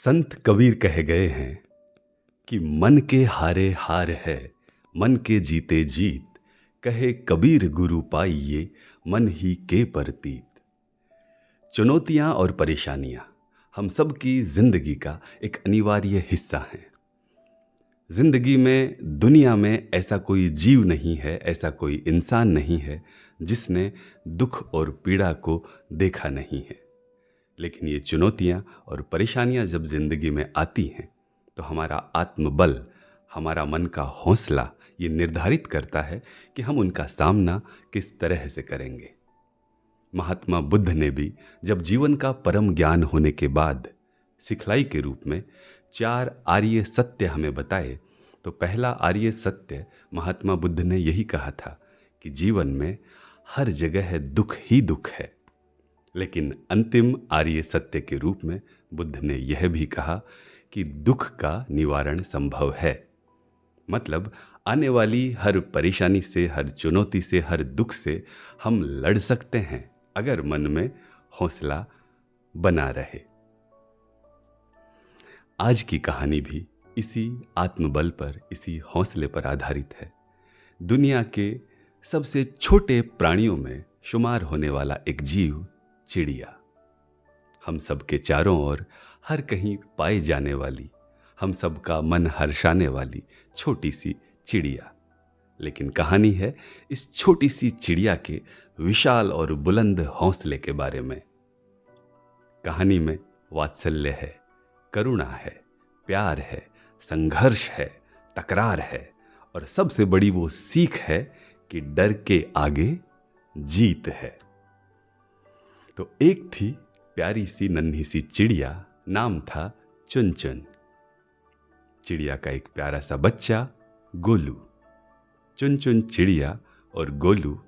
संत कबीर कह गए हैं कि मन के हारे हार है, मन के जीते जीत। कहे कबीर गुरु पाइये, मन ही के परतीत। चुनौतियां और परेशानियां हम सब की जिंदगी का एक अनिवार्य हिस्सा हैं। जिंदगी में, दुनिया में ऐसा कोई जीव नहीं है, ऐसा कोई इंसान नहीं है जिसने दुख और पीड़ा को देखा नहीं है। लेकिन ये चुनौतियां और परेशानियां जब जिंदगी में आती हैं तो हमारा आत्मबल, हमारा मन का हौसला ये निर्धारित करता है कि हम उनका सामना किस तरह से करेंगे। महात्मा बुद्ध ने भी जब जीवन का परम ज्ञान होने के बाद सिखलाई के रूप में 4 आर्य सत्य हमें बताए, तो पहला आर्य सत्य महात्मा बुद्ध ने यही कहा था कि जीवन में हर जगह दुख ही दुख है। लेकिन अंतिम आर्य सत्य के रूप में बुद्ध ने यह भी कहा कि दुख का निवारण संभव है। मतलब आने वाली हर परेशानी से, हर चुनौती से, हर दुख से हम लड़ सकते हैं अगर मन में हौसला बना रहे। आज की कहानी भी इसी आत्मबल पर, इसी हौसले पर आधारित है। दुनिया के सबसे छोटे प्राणियों में शुमार होने वाला एक जीव, चिड़िया। हम सबके चारों ओर हर कहीं पाई जाने वाली, हम सबका मन हर्षाने वाली छोटी सी चिड़िया। लेकिन कहानी है इस छोटी सी चिड़िया के विशाल और बुलंद हौसले के बारे में। कहानी में वात्सल्य है, करुणा है, प्यार है, संघर्ष है, तकरार है और सबसे बड़ी वो सीख है कि डर के आगे जीत है। तो एक थी प्यारी सी नन्ही सी चिड़िया, नाम था चुन-चुन। चिड़िया का एक प्यारा सा बच्चा गोलू। चुन-चुन चिड़िया और गोलू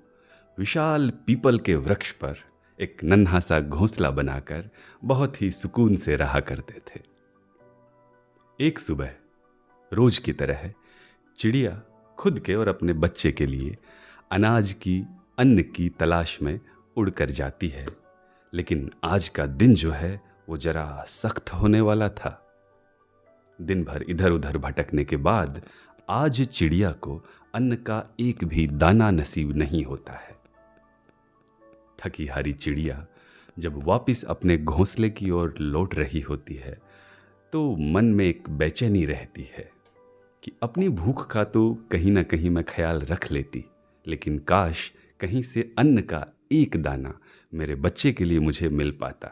विशाल पीपल के वृक्ष पर एक नन्हा सा घोंसला बनाकर बहुत ही सुकून से रहा करते थे। एक सुबह रोज की तरह चिड़िया खुद के और अपने बच्चे के लिए अनाज की, अन्न की तलाश में उड़कर जाती है। लेकिन आज का दिन जो है वो जरा सख्त होने वाला था। दिन भर इधर उधर भटकने के बाद आज चिड़िया को अन्न का एक भी दाना नसीब नहीं होता है। थकी हारी चिड़िया जब वापस अपने घोंसले की ओर लौट रही होती है तो मन में एक बेचैनी रहती है कि अपनी भूख का तो कहीं ना कहीं मैं ख्याल रख लेती, लेकिन काश कहीं से अन्न का एक दाना मेरे बच्चे के लिए मुझे मिल पाता।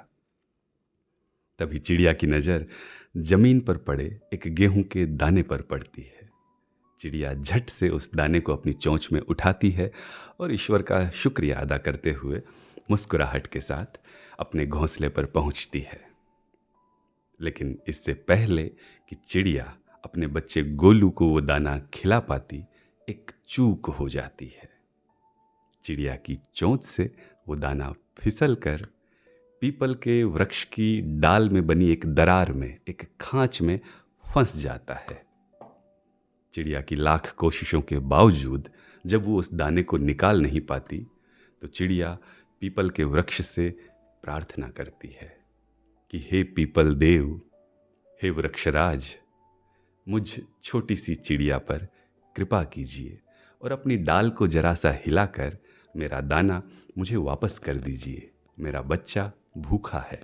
तभी चिड़िया की नज़र जमीन पर पड़े एक गेहूं के दाने पर पड़ती है। चिड़िया झट से उस दाने को अपनी चोंच में उठाती है और ईश्वर का शुक्रिया अदा करते हुए मुस्कुराहट के साथ अपने घोंसले पर पहुंचती है। लेकिन इससे पहले कि चिड़िया अपने बच्चे गोलू को वो दाना खिला पाती, एक चूक हो जाती है। चिड़िया की चोंच से वो दाना फिसल कर पीपल के वृक्ष की डाल में बनी एक दरार में, एक खांच में फंस जाता है। चिड़िया की लाख कोशिशों के बावजूद जब वो उस दाने को निकाल नहीं पाती तो चिड़िया पीपल के वृक्ष से प्रार्थना करती है कि हे पीपल देव, हे वृक्षराज, मुझ छोटी सी चिड़िया पर कृपा कीजिए और अपनी डाल को जरा सा हिलाकर मेरा दाना मुझे वापस कर दीजिए, मेरा बच्चा भूखा है।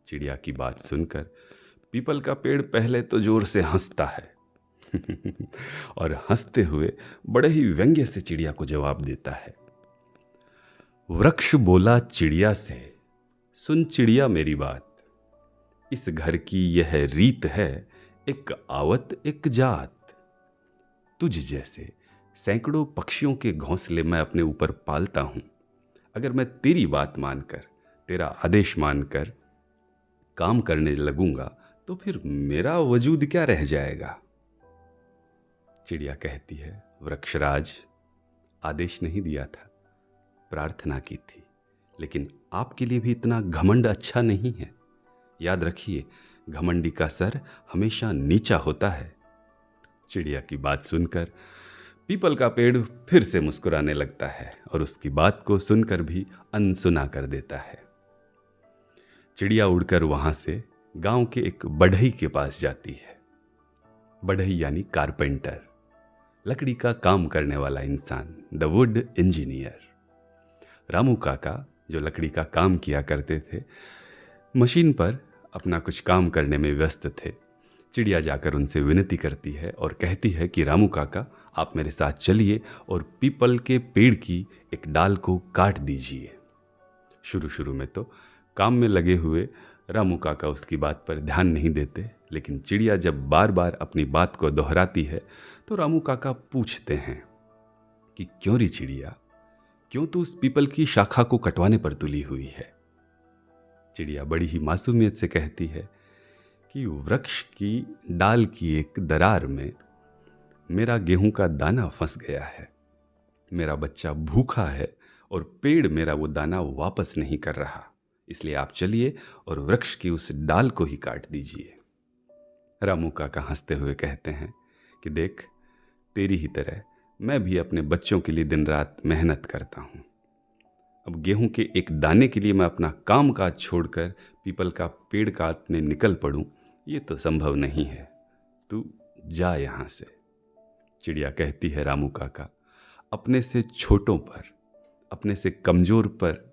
चिड़िया की बात सुनकर पीपल का पेड़ पहले तो जोर से हंसता है और हंसते हुए बड़े ही व्यंग्य से चिड़िया को जवाब देता है। वृक्ष बोला चिड़िया से, सुन चिड़िया मेरी बात, इस घर की यह रीत है, एक आवत एक जात। तुझ जैसे सैकड़ों पक्षियों के घोंसले मैं अपने ऊपर पालता हूं। अगर मैं तेरी बात मानकर, तेरा आदेश मानकर काम करने लगूंगा तो फिर मेरा वजूद क्या रह जाएगा। चिड़िया कहती है, वृक्षराज, आदेश नहीं दिया था, प्रार्थना की थी, लेकिन आपके लिए भी इतना घमंड अच्छा नहीं है। याद रखिए, घमंडी का सर हमेशा नीचा होता है। चिड़िया की बात सुनकर पीपल का पेड़ फिर से मुस्कुराने लगता है और उसकी बात को सुनकर भी अनसुना कर देता है। चिड़िया उड़कर वहां से गांव के एक बढ़ई के पास जाती है। बढ़ई यानी कारपेंटर, लकड़ी का काम करने वाला इंसान, द वुड इंजीनियर। रामू काका जो लकड़ी का काम किया करते थे, मशीन पर अपना कुछ काम करने में व्यस्त थे। चिड़िया जाकर उनसे विनती करती है और कहती है कि रामू काका, आप मेरे साथ चलिए और पीपल के पेड़ की एक डाल को काट दीजिए। शुरू शुरू में तो काम में लगे हुए रामू काका उसकी बात पर ध्यान नहीं देते, लेकिन चिड़िया जब बार बार अपनी बात को दोहराती है तो रामू काका पूछते हैं कि क्यों री चिड़िया, क्यों तू उस पीपल की शाखा को कटवाने पर तुली हुई है। चिड़िया बड़ी ही मासूमियत से कहती है कि वृक्ष की डाल की एक दरार में मेरा गेहूं का दाना फंस गया है, मेरा बच्चा भूखा है और पेड़ मेरा वो दाना वापस नहीं कर रहा, इसलिए आप चलिए और वृक्ष की उस डाल को ही काट दीजिए। रामू काका हंसते हुए कहते हैं कि देख, तेरी ही तरह मैं भी अपने बच्चों के लिए दिन रात मेहनत करता हूँ। अब गेहूं के एक दाने के लिए मैं अपना काम काज छोड़कर पीपल का पेड़ काटने निकल पड़ूं, ये तो संभव नहीं है। तू जा यहाँ से। चिड़िया कहती है, रामू काका, अपने से छोटों पर, अपने से कमज़ोर पर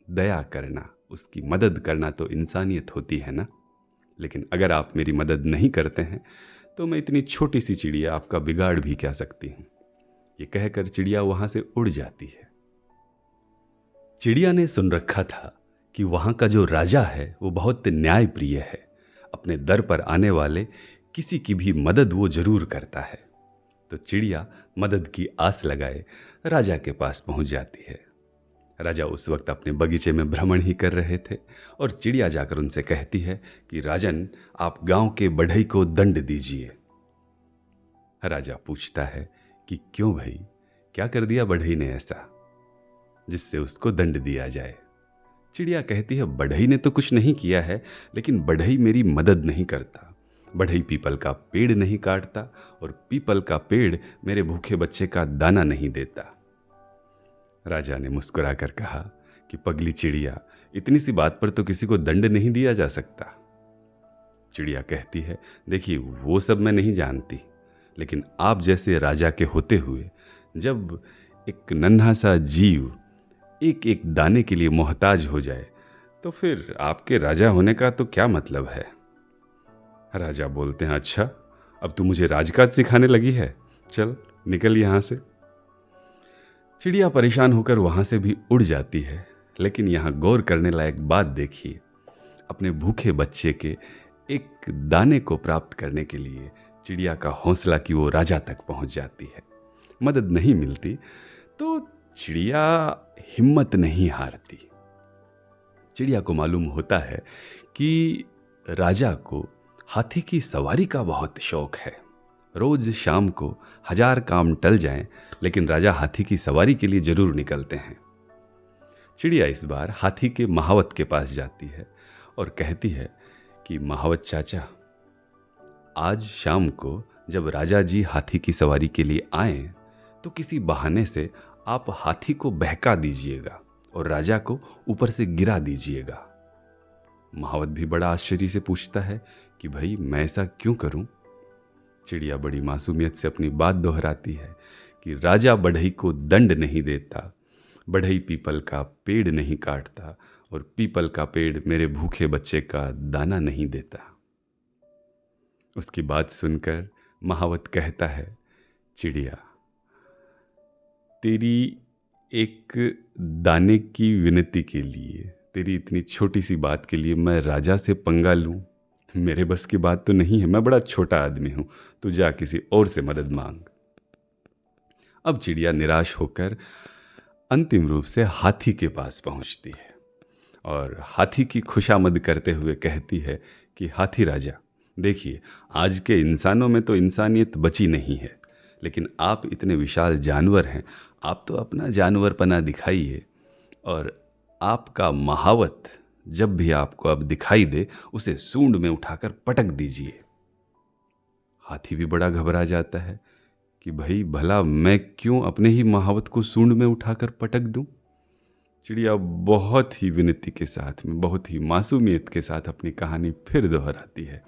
दया करना, उसकी मदद करना तो इंसानियत होती है ना। लेकिन अगर आप मेरी मदद नहीं करते हैं तो मैं इतनी छोटी सी चिड़िया आपका बिगाड़ भी क्या सकती हूँ। ये कहकर चिड़िया वहाँ से उड़ जाती है। चिड़िया ने सुन रखा था कि वहाँ का जो राजा है वो बहुत न्यायप्रिय है, अपने दर पर आने वाले किसी की भी मदद वो जरूर करता है। तो चिड़िया मदद की आस लगाए राजा के पास पहुंच जाती है। राजा उस वक्त अपने बगीचे में भ्रमण ही कर रहे थे और चिड़िया जाकर उनसे कहती है कि राजन, आप गांव के बढ़ई को दंड दीजिए। राजा पूछता है कि क्यों भाई, क्या कर दिया बढ़ई ने ऐसा जिससे उसको दंड दिया जाए। चिड़िया कहती है, बढ़ई ने तो कुछ नहीं किया है, लेकिन बढ़ई मेरी मदद नहीं करता। बढ़ई पीपल का पेड़ नहीं काटता और पीपल का पेड़ मेरे भूखे बच्चे का दाना नहीं देता। राजा ने मुस्कुराकर कहा कि पगली चिड़िया, इतनी सी बात पर तो किसी को दंड नहीं दिया जा सकता। चिड़िया कहती है, देखिए वो सब मैं नहीं जानती, लेकिन आप जैसे राजा के होते हुए जब एक नन्हा सा जीव एक एक दाने के लिए मोहताज हो जाए तो फिर आपके राजा होने का तो क्या मतलब है। राजा बोलते हैं, अच्छा अब तू मुझे राजकाज सिखाने लगी है, चल निकल यहाँ से। चिड़िया परेशान होकर वहाँ से भी उड़ जाती है। लेकिन यहाँ गौर करने लायक बात देखिए, अपने भूखे बच्चे के एक दाने को प्राप्त करने के लिए चिड़िया का हौसला कि वो राजा तक पहुँच जाती है। मदद नहीं मिलती तो चिड़िया हिम्मत नहीं हारती। चिड़िया को मालूम होता है कि राजा को हाथी की सवारी का बहुत शौक है। रोज शाम को 1000 काम टल जाएं, लेकिन राजा हाथी की सवारी के लिए जरूर निकलते हैं। चिड़िया इस बार हाथी के महावत के पास जाती है और कहती है कि महावत चाचा, आज शाम को जब राजा जी हाथी की सवारी के लिए आए तो किसी बहाने से आप हाथी को बहका दीजिएगा और राजा को ऊपर से गिरा दीजिएगा। महावत भी बड़ा आश्चर्य से पूछता है कि भाई मैं ऐसा क्यों करूं। चिड़िया बड़ी मासूमियत से अपनी बात दोहराती है कि राजा बढ़ई को दंड नहीं देता, बढ़ई पीपल का पेड़ नहीं काटता और पीपल का पेड़ मेरे भूखे बच्चे का दाना नहीं देता। उसकी बात सुनकर महावत कहता है, चिड़िया, तेरी एक दाने की विनती के लिए, तेरी इतनी छोटी सी बात के लिए मैं राजा से पंगा लूं, मेरे बस की बात तो नहीं है। मैं बड़ा छोटा आदमी हूं, तू जा किसी और से मदद मांग। अब चिड़िया निराश होकर अंतिम रूप से हाथी के पास पहुंचती है और हाथी की खुशामद करते हुए कहती है कि हाथी राजा, देखिए आज के इंसानों में तो इंसानियत बची नहीं है, लेकिन आप इतने विशाल जानवर हैं, आप तो अपना जानवरपना दिखाइए और आपका महावत जब भी आपको अब दिखाई दे उसे सूंड में उठाकर पटक दीजिए। हाथी भी बड़ा घबरा जाता है कि भाई भला मैं क्यों अपने ही महावत को सूंड में उठाकर पटक दूं। चिड़िया बहुत ही विनती के साथ में, बहुत ही मासूमियत के साथ अपनी कहानी फिर दोहराती है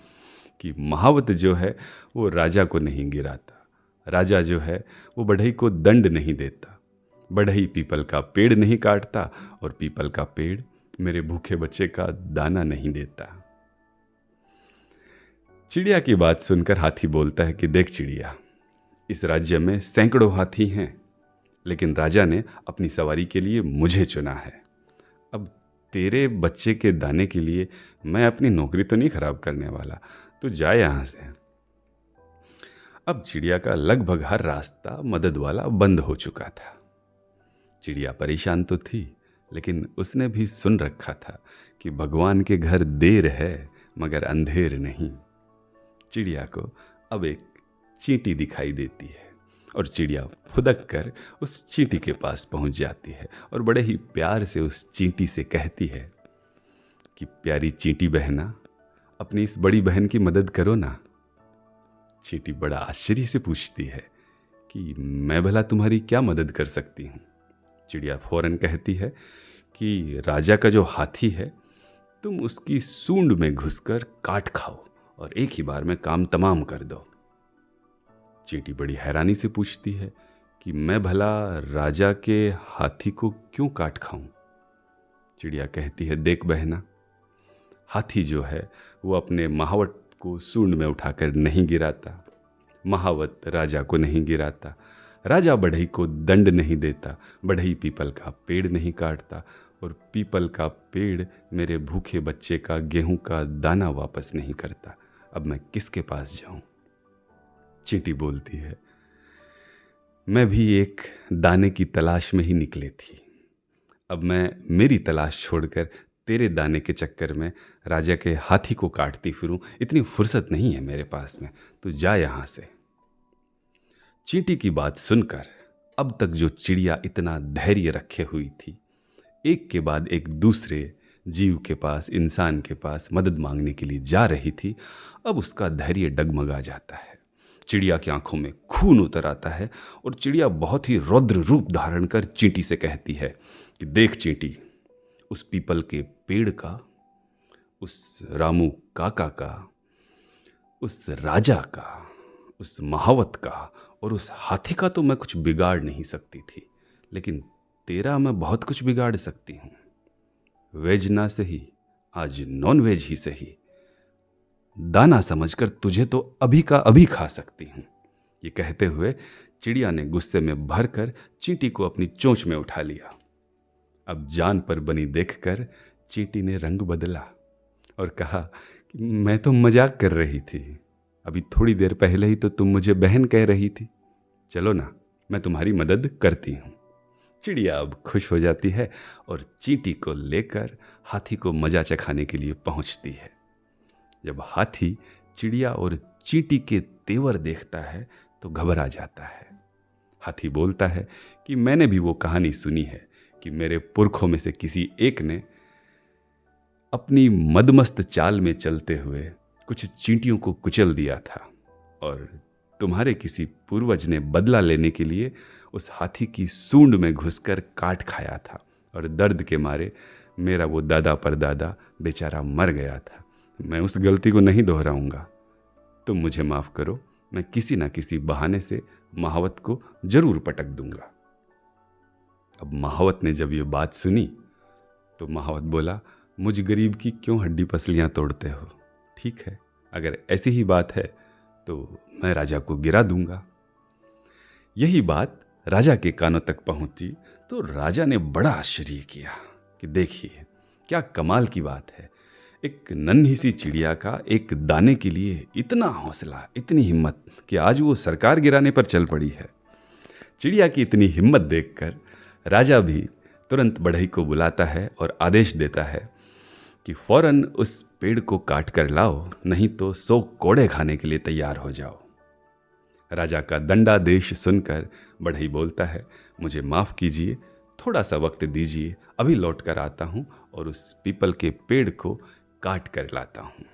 कि महावत जो है वो राजा को नहीं गिराता, राजा जो है वो बढ़ई को दंड नहीं देता, बढ़ई पीपल का पेड़ नहीं काटता और पीपल का पेड़ मेरे भूखे बच्चे का दाना नहीं देता। चिड़िया की बात सुनकर हाथी बोलता है कि देख चिड़िया, इस राज्य में सैकड़ों हाथी हैं, लेकिन राजा ने अपनी सवारी के लिए मुझे चुना है। अब तेरे बच्चे के दाने के लिए मैं अपनी नौकरी तो नहीं खराब करने वाला, तो जा यहाँ से। अब चिड़िया का लगभग हर रास्ता मदद वाला बंद हो चुका था। चिड़िया परेशान तो थी, लेकिन उसने भी सुन रखा था कि भगवान के घर देर है मगर अंधेर नहीं। चिड़िया को अब एक चींटी दिखाई देती है और चिड़िया फुदक कर उस चींटी के पास पहुंच जाती है और बड़े ही प्यार से उस चींटी से कहती है कि प्यारी चींटी बहना, अपनी इस बड़ी बहन की मदद करो ना। चींटी बड़ा आश्चर्य से पूछती है कि मैं भला तुम्हारी क्या मदद कर सकती हूँ। चिड़िया फौरन कहती है कि राजा का जो हाथी है, तुम उसकी सूंड में घुसकर काट खाओ और एक ही बार में काम तमाम कर दो। चींटी बड़ी हैरानी से पूछती है कि मैं भला राजा के हाथी को क्यों काट खाऊं। चिड़िया कहती है देख बहना, हाथी जो है वो अपने महावत को सूंड में उठाकर नहीं गिराता, महावत राजा को नहीं गिराता, राजा बढ़ई को दंड नहीं देता, बढ़ई पीपल का पेड़ नहीं काटता और पीपल का पेड़ मेरे भूखे बच्चे का गेहूं का दाना वापस नहीं करता। अब मैं किसके पास जाऊं। चींटी बोलती है मैं भी एक दाने की तलाश में ही निकली थी। अब मैं मेरी तलाश छोड़कर तेरे दाने के चक्कर में राजा के हाथी को काटती फिरूं, इतनी फुर्सत नहीं है मेरे पास में, तो जा यहां से। चींटी की बात सुनकर अब तक जो चिड़िया इतना धैर्य रखे हुई थी, एक के बाद एक दूसरे जीव के पास, इंसान के पास मदद मांगने के लिए जा रही थी, अब उसका धैर्य डगमगा जाता है। चिड़िया की आंखों में खून उतर आता है और चिड़िया बहुत ही रौद्र रूप धारण कर चींटी से कहती है कि देख चींटी, उस पीपल के पेड़ का, उस रामू काका का, उस राजा का, उस महावत का और उस हाथी का तो मैं कुछ बिगाड़ नहीं सकती थी, लेकिन तेरा मैं बहुत कुछ बिगाड़ सकती हूँ। वेज ना सही, आज नॉन वेज ही सही, दाना समझकर तुझे तो अभी का अभी खा सकती हूँ। ये कहते हुए चिड़िया ने गुस्से में भरकर चींटी को अपनी चोंच में उठा लिया। अब जान पर बनी देखकर चींटी ने रंग बदला और कहा कि मैं तो मजाक कर रही थी, अभी थोड़ी देर पहले ही तो तुम मुझे बहन कह रही थी, चलो ना मैं तुम्हारी मदद करती हूँ। चिड़िया अब खुश हो जाती है और चींटी को लेकर हाथी को मजा चखाने के लिए पहुँचती है। जब हाथी चिड़िया और चींटी के तेवर देखता है तो घबरा जाता है। हाथी बोलता है कि मैंने भी वो कहानी सुनी है कि मेरे पुरखों में से किसी एक ने अपनी मदमस्त चाल में चलते हुए कुछ चींटियों को कुचल दिया था और तुम्हारे किसी पूर्वज ने बदला लेने के लिए उस हाथी की सूंड में घुसकर काट खाया था और दर्द के मारे मेरा वो दादा परदादा बेचारा मर गया था। मैं उस गलती को नहीं दोहराऊंगा, तुम मुझे माफ़ करो, मैं किसी ना किसी बहाने से महावत को जरूर पटक दूंगा। अब महावत ने जब ये बात सुनी तो महावत बोला, मुझ गरीब की क्यों हड्डी पसलियां तोड़ते हो, ठीक है, अगर ऐसी ही बात है तो मैं राजा को गिरा दूंगा। यही बात राजा के कानों तक पहुंची तो राजा ने बड़ा आश्चर्य किया कि देखिए क्या कमाल की बात है, एक नन्ही सी चिड़िया का एक दाने के लिए इतना हौसला, इतनी हिम्मत कि आज वो सरकार गिराने पर चल पड़ी है। चिड़िया की इतनी हिम्मत देखकर राजा भी तुरंत बढ़ई को बुलाता है और आदेश देता है कि फौरन उस पेड़ को काट कर लाओ, नहीं तो 100 कोड़े खाने के लिए तैयार हो जाओ। राजा का दंडादेश सुनकर बढ़ई बोलता है, मुझे माफ़ कीजिए, थोड़ा सा वक्त दीजिए, अभी लौट कर आता हूँ और उस पीपल के पेड़ को काट कर लाता हूँ।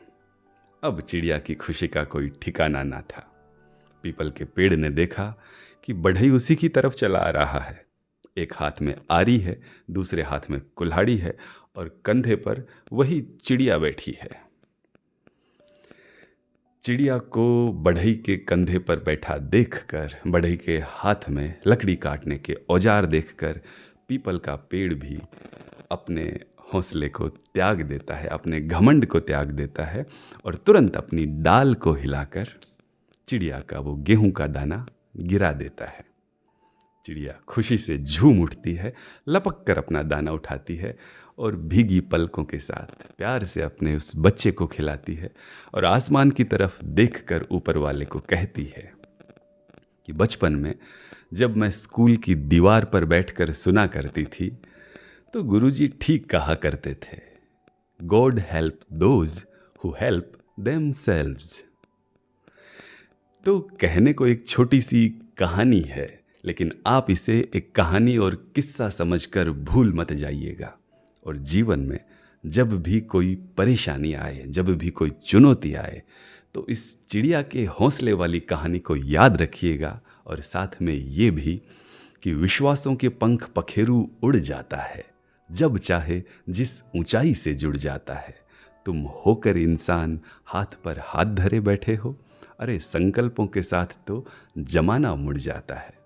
अब चिड़िया की खुशी का कोई ठिकाना ना था। पीपल के पेड़ ने देखा कि बढ़ई उसी की तरफ चला आ रहा है। एक हाथ में आरी है, दूसरे हाथ में कुल्हाड़ी है और कंधे पर वही चिड़िया बैठी है। चिड़िया को बढ़ई के कंधे पर बैठा देखकर, बढ़ई के हाथ में लकड़ी काटने के औजार देखकर पीपल का पेड़ भी अपने हौसले को त्याग देता है, अपने घमंड को त्याग देता है और तुरंत अपनी डाल को हिलाकर चिड़िया का वो गेहूं का दाना गिरा देता है। चिड़िया खुशी से झूम उठती है, लपक कर अपना दाना उठाती है और भीगी पलकों के साथ प्यार से अपने उस बच्चे को खिलाती है और आसमान की तरफ देखकर ऊपर वाले को कहती है कि बचपन में जब मैं स्कूल की दीवार पर बैठकर सुना करती थी तो गुरुजी ठीक कहा करते थे, God help those who help themselves. तो कहने को एक छोटी सी कहानी है, लेकिन आप इसे एक कहानी और किस्सा समझकर भूल मत जाइएगा। और जीवन में जब भी कोई परेशानी आए, जब भी कोई चुनौती आए, तो इस चिड़िया के हौसले वाली कहानी को याद रखिएगा और साथ में ये भी कि विश्वासों के पंख पखेरु उड़ जाता है, जब चाहे जिस ऊंचाई से जुड़ जाता है। तुम होकर इंसान हाथ पर हाथ धरे बैठे हो, अरे संकल्पों के साथ तो जमाना मुड़ जाता है।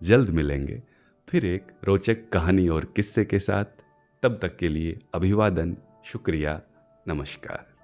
जल्द मिलेंगे फिर एक रोचक कहानी और किस्से के साथ। तब तक के लिए अभिवादन, शुक्रिया, नमस्कार।